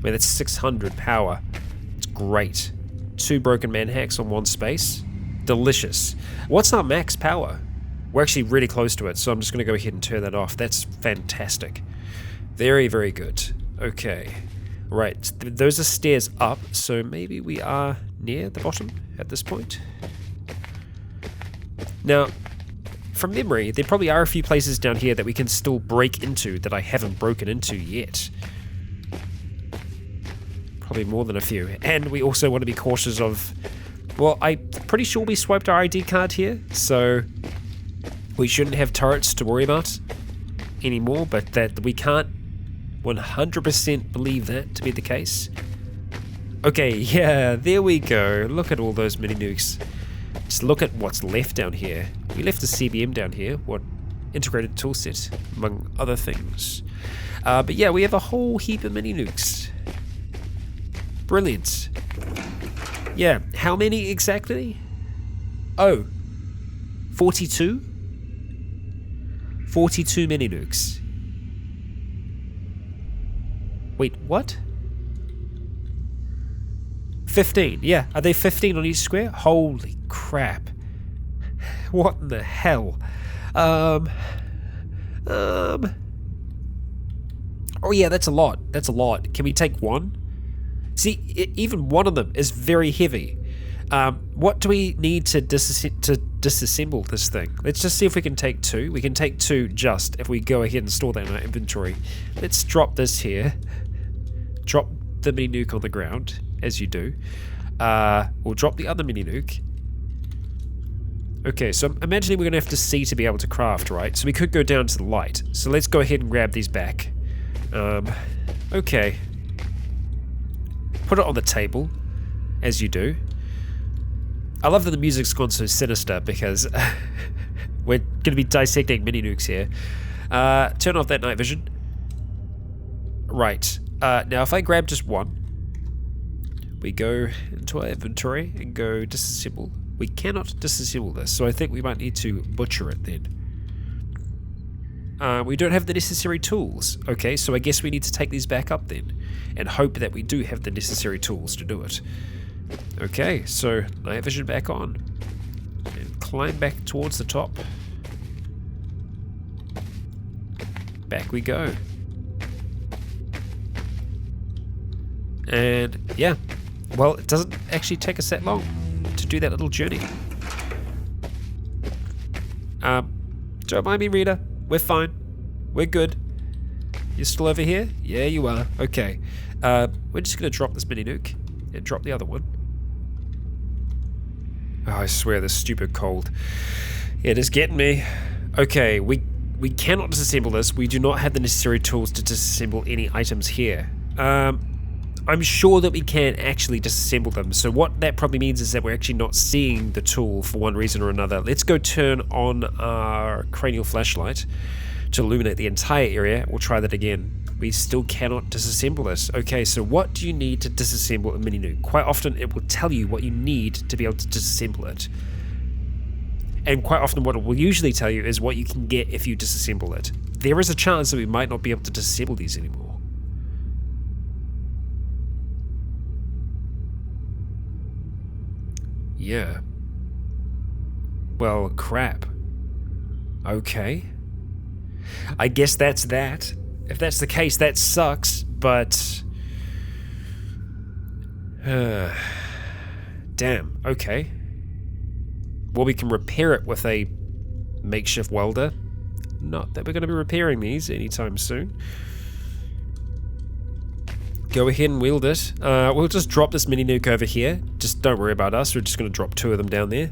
[SPEAKER 2] Man, that's 600 power. It's great. 2 broken manhacks on 1 space. Delicious. What's our max power? We're actually really close to it, so I'm just going to go ahead and turn that off. That's fantastic. Very, very good. Okay. Right, those are stairs up, so maybe we are near the bottom at this point. Now, from memory, there probably are a few places down here that we can still break into that I haven't broken into yet. Probably more than a few. And we also want to be cautious of... Well, I'm pretty sure we swiped our ID card here, so we shouldn't have turrets to worry about anymore, but that we can't 100% believe that to be the case. Okay, yeah, there we go. Look at all those mini nukes. Just look at what's left down here. We left the CBM down here, what integrated toolset, among other things. But yeah, we have a whole heap of mini nukes. Brilliant. Yeah, how many exactly? Oh, 42? 42 mini nukes. Wait, what? 15, yeah. Are they 15 on each square? Holy crap. What in the hell? Oh yeah, that's a lot. That's a lot. Can we take one? See, even one of them is very heavy. What do we need to disassemble this thing? Let's just see if we can take two. We can take two just if we go ahead and store that in our inventory. Let's drop this here. Drop the mini nuke on the ground, as you do. We'll drop the other mini nuke. Okay, so I'm imagining we're going to have to see to be able to craft, right? So we could go down to the light. So let's go ahead and grab these back. Okay. Put it on the table, as you do. I love that the music's gone so sinister because we're going to be dissecting mini nukes here. Turn off that night vision. Right. Now if I grab just one, we go into our inventory and go disassemble. We cannot disassemble this, so I think we might need to butcher it then. We don't have the necessary tools. Okay, so I guess we need to take these back up then and hope that we do have the necessary tools to do it. Okay, so night vision back on and climb back towards the top. Back we go. And yeah, well, it doesn't actually take us that long to do that little journey. Don't mind me, Reena. We're fine. We're good. You're still over here? Yeah, you are. Okay. We're just going to drop this mini nuke and drop the other one. Oh, I swear, this stupid cold. It is getting me. Okay, we cannot disassemble this. We do not have the necessary tools to disassemble any items here. I'm sure that we can actually disassemble them. So what that probably means is that we're actually not seeing the tool for one reason or another. Let's go turn on our cranial flashlight to illuminate the entire area. We'll try that again. We still cannot disassemble this. Okay, so what do you need to disassemble a mini nuke? Quite often it will tell you what you need to be able to disassemble it. And quite often what it will usually tell you is what you can get if you disassemble it. There is a chance that we might not be able to disassemble these anymore. Yeah. Well, crap. Okay. I guess that's that. If that's the case, that sucks, but... damn, okay. Well, we can repair it with a makeshift welder. Not that we're going to be repairing these anytime soon. Go ahead and wield it. We'll just drop this mini nuke over here. Just don't worry about us. We're just going to drop two of them down there.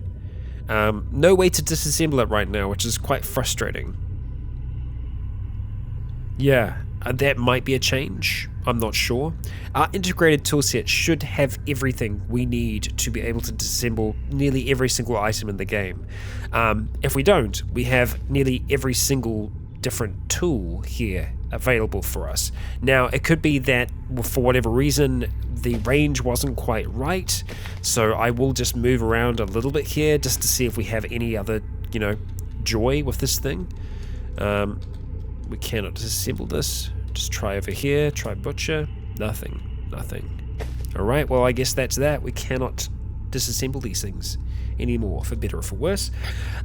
[SPEAKER 2] No way to disassemble it right now, which is quite frustrating. Yeah, that might be a change. I'm not sure. Our integrated toolset should have everything we need to be able to disassemble nearly every single item in the game. If we don't, we have nearly every single different tool here available for us. Now, it could be that for whatever reason the range wasn't quite right, so I will just move around a little bit here just to see if we have any other, joy with this thing. We cannot disassemble this. Just try over here, try butcher. Nothing. Alright, well I guess that's that. We cannot disassemble these things anymore, for better or for worse.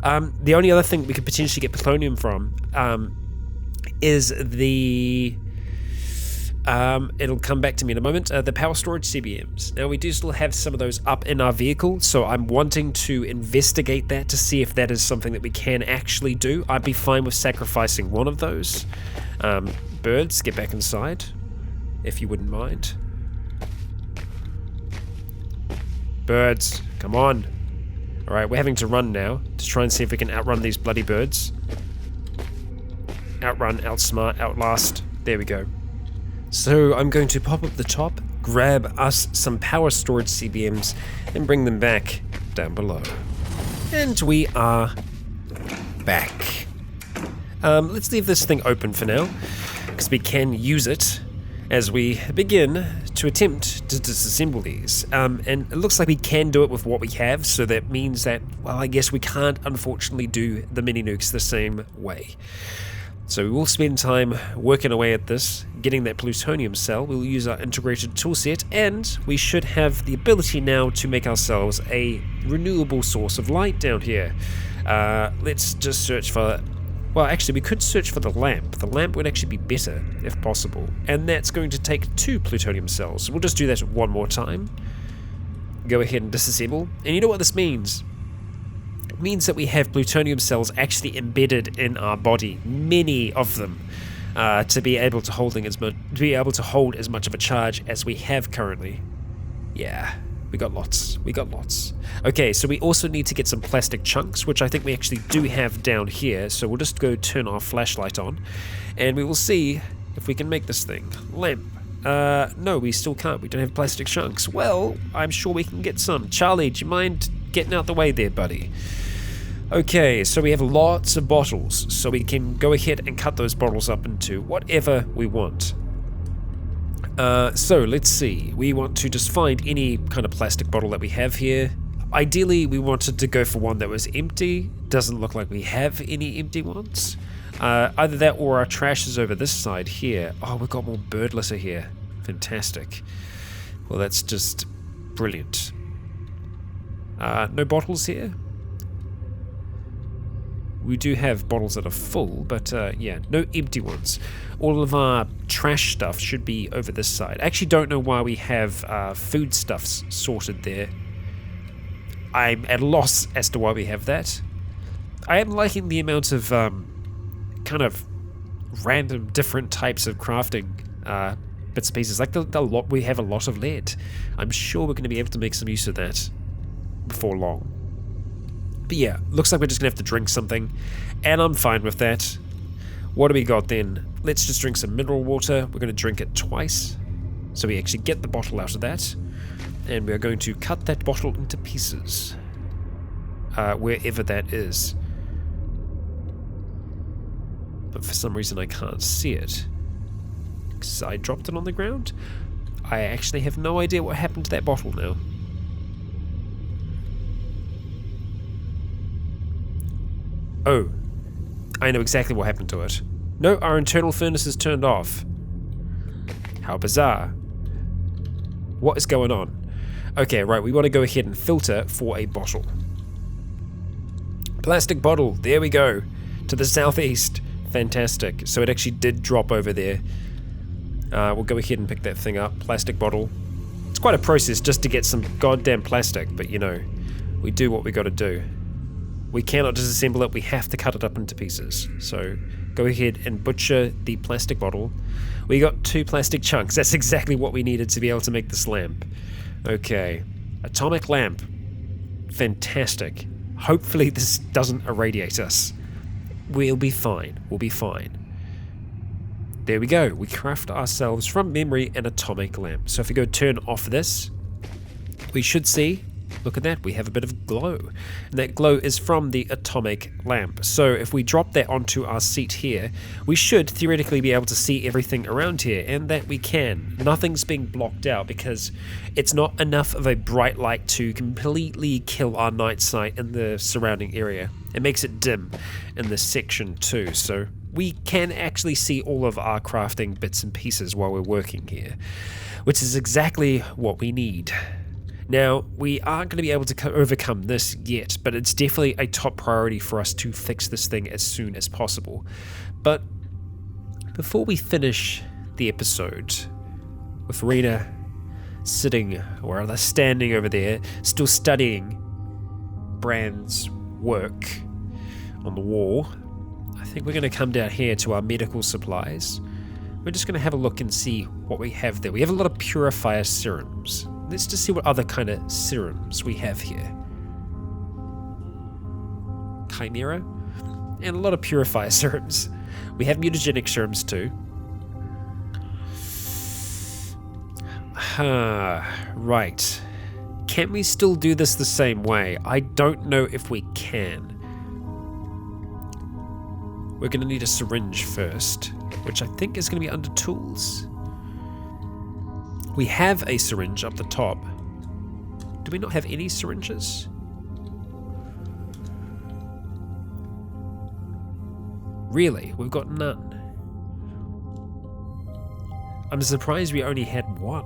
[SPEAKER 2] The only other thing we could potentially get plutonium from is the... it'll come back to me in a moment. The power storage CBMs. Now we do still have some of those up in our vehicle, so I'm wanting to investigate that to see if that is something that we can actually do. I'd be fine with sacrificing one of those. Birds, get back inside, if you wouldn't mind. Birds, come on. Alright, we're having to run now to try and see if we can outrun these bloody birds. Outrun, outsmart, outlast. There we go. So I'm going to pop up the top, grab us some power storage CBMs, and bring them back down below. And we are back. Let's leave this thing open for now, because we can use it as we begin to attempt to disassemble these. And it looks like we can do it with what we have, so that means that, well, I guess we can't unfortunately do the mini nukes the same way. So we will spend time working away at this, getting that plutonium cell. We'll use our integrated toolset, and we should have the ability now to make ourselves a renewable source of light down here. Let's just search for... Well, actually, we could search for the lamp. The lamp would actually be better, if possible. And that's going to take 2 plutonium cells. We'll just do that one more time. Go ahead and disassemble. And you know what this means? It means that we have plutonium cells actually embedded in our body. Many of them. To be able to hold as much of a charge as we have currently. Yeah. We got lots. Okay, so we also need to get some plastic chunks, which I think we actually do have down here. So we'll just go turn our flashlight on, and we will see if we can make this thing. Lamp. No, we still can't. We don't have plastic chunks. Well, I'm sure we can get some. Charlie, do you mind getting out the way there, buddy? Okay, so we have lots of bottles, so we can go ahead and cut those bottles up into whatever we want. So let's see, we want to just find any kind of plastic bottle that we have here. Ideally, we wanted to go for one that was empty. Doesn't look like we have any empty ones. Either that or our trash is over this side here. Oh, we've got more bird litter here. Fantastic. Well, that's just brilliant. No bottles here? We do have bottles that are full, but yeah, no empty ones. All of our trash stuff should be over this side. I actually don't know why we have foodstuffs sorted there. I'm at a loss as to why we have that. I am liking the amount of kind of random different types of crafting bits and pieces. Like we have a lot of lead. I'm sure we're going to be able to make some use of that before long. But yeah, looks like we're just going to have to drink something, and I'm fine with that. What do we got then? Let's just drink some mineral water. We're going to drink it twice, so we actually get the bottle out of that, and we're going to cut that bottle into pieces, wherever that is. But for some reason I can't see it, because I dropped it on the ground. I actually have no idea what happened to that bottle now. Oh, I know exactly what happened to it. No, our internal furnace is turned off. How bizarre. What is going on? Okay, right, we want to go ahead and filter for a bottle. Plastic bottle, there we go. To the southeast. Fantastic. So it actually did drop over there. We'll go ahead and pick that thing up. Plastic bottle. It's quite a process just to get some goddamn plastic, but you know, we do what we gotta do. We cannot disassemble it, we have to cut it up into pieces. So go ahead and butcher the plastic bottle. We got 2 plastic chunks, that's exactly what we needed to be able to make this lamp. Okay, atomic lamp. Fantastic. Hopefully this doesn't irradiate us. We'll be fine, we'll be fine. There we go, we craft ourselves from memory an atomic lamp. So if we go turn off this, we should see, look at that, we have a bit of glow. And that glow is from the atomic lamp. So if we drop that onto our seat here, we should theoretically be able to see everything around here, and that we can. Nothing's being blocked out because it's not enough of a bright light to completely kill our night sight in the surrounding area. It makes it dim in this section too, so we can actually see all of our crafting bits and pieces while we're working here, which is exactly what we need. Now, we aren't going to be able to overcome this yet, but it's definitely a top priority for us to fix this thing as soon as possible. But before we finish the episode with Reena sitting, or rather standing over there, still studying Bran's work on the wall, I think we're going to come down here to our medical supplies. We're just going to have a look and see what we have there. We have a lot of purifier serums. Let's just see what other kind of serums we have here. Chimera, and a lot of purifier serums. We have mutagenic serums too. Right. Can we still do this the same way? I don't know if we can. We're going to need a syringe first, which I think is going to be under tools. We have a syringe up the top. Do we not have any syringes? Really? We've got none. I'm surprised we only had one.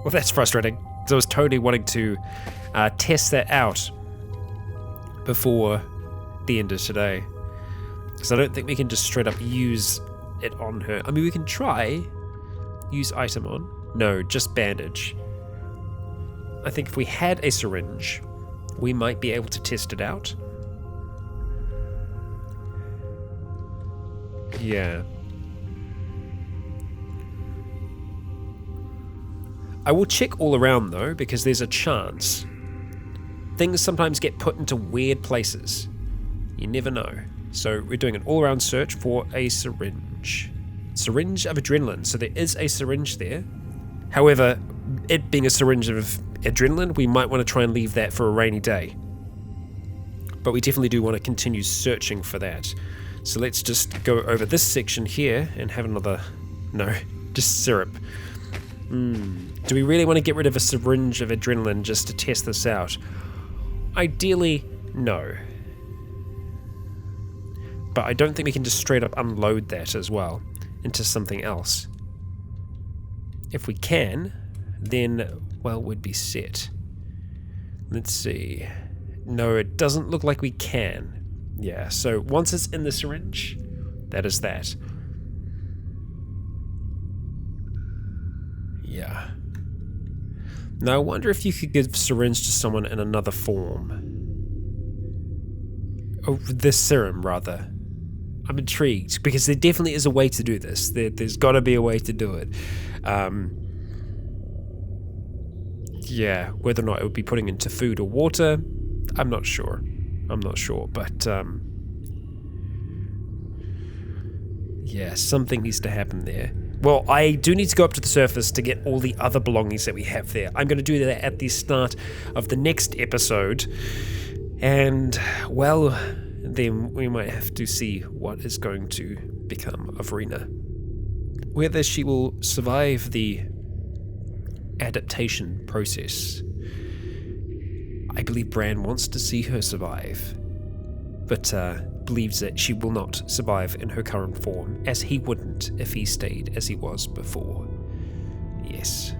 [SPEAKER 2] Well, that's frustrating, because I was totally wanting to test that out before the end of today. Because I don't think we can just straight up use it on her. I mean, we can try use item on. No, just bandage. I think if we had a syringe, we might be able to test it out. Yeah. I will check all around though, because there's a chance. Things sometimes get put into weird places. You never know. So we're doing an all-around search for a syringe. Syringe of adrenaline. So there is a syringe there. However, it being a syringe of adrenaline, we might want to try and leave that for a rainy day. But we definitely do want to continue searching for that. So let's just go over this section here and have another... No, just syrup. Do we really want to get rid of a syringe of adrenaline just to test this out? Ideally, no. But I don't think we can just straight up unload that as well into something else. If we can, then, well, we'd be set. Let's see. No, it doesn't look like we can. Yeah, so once it's in the syringe, that is that. Yeah. Now I wonder if you could give syringe to someone in another form. Oh, this serum, rather. I'm intrigued, because there definitely is a way to do this. There's got to be a way to do it. Yeah, whether or not it would be putting into food or water, I'm not sure. But yeah, something needs to happen there. Well, I do need to go up to the surface to get all the other belongings that we have there. I'm going to do that at the start of the next episode. And, well, then we might have to see what is going to become of Reena. Whether she will survive the adaptation process. I believe Bran wants to see her survive, but believes that she will not survive in her current form, as he wouldn't if he stayed as he was before. Yes.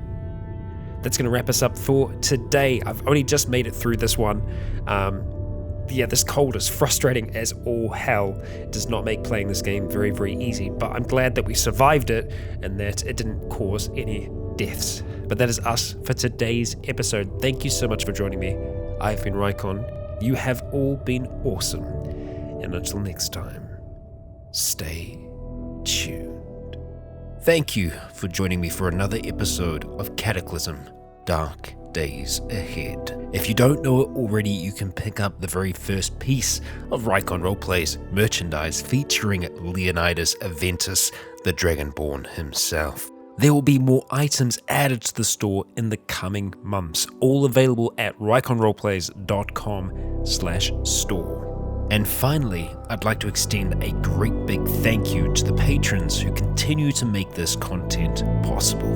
[SPEAKER 2] That's going to wrap us up for today. I've only just made it through this one. Yeah, this cold is frustrating as all hell. It does not make playing this game very, very easy, but I'm glad that we survived it and that it didn't cause any deaths. But that is us for today's episode. Thank you so much for joining me. I've been Rycon. You have all been awesome. And until next time, stay tuned. Thank you for joining me for another episode of Cataclysm, Dark Days Ahead. If you don't know it already, you can pick up the very first piece of Rycon Roleplays merchandise featuring Leonidas Aventus, the Dragonborn himself. There will be more items added to the store in the coming months, all available at ryconroleplays.com/store. And finally, I'd like to extend a great big thank you to the patrons who continue to make this content possible.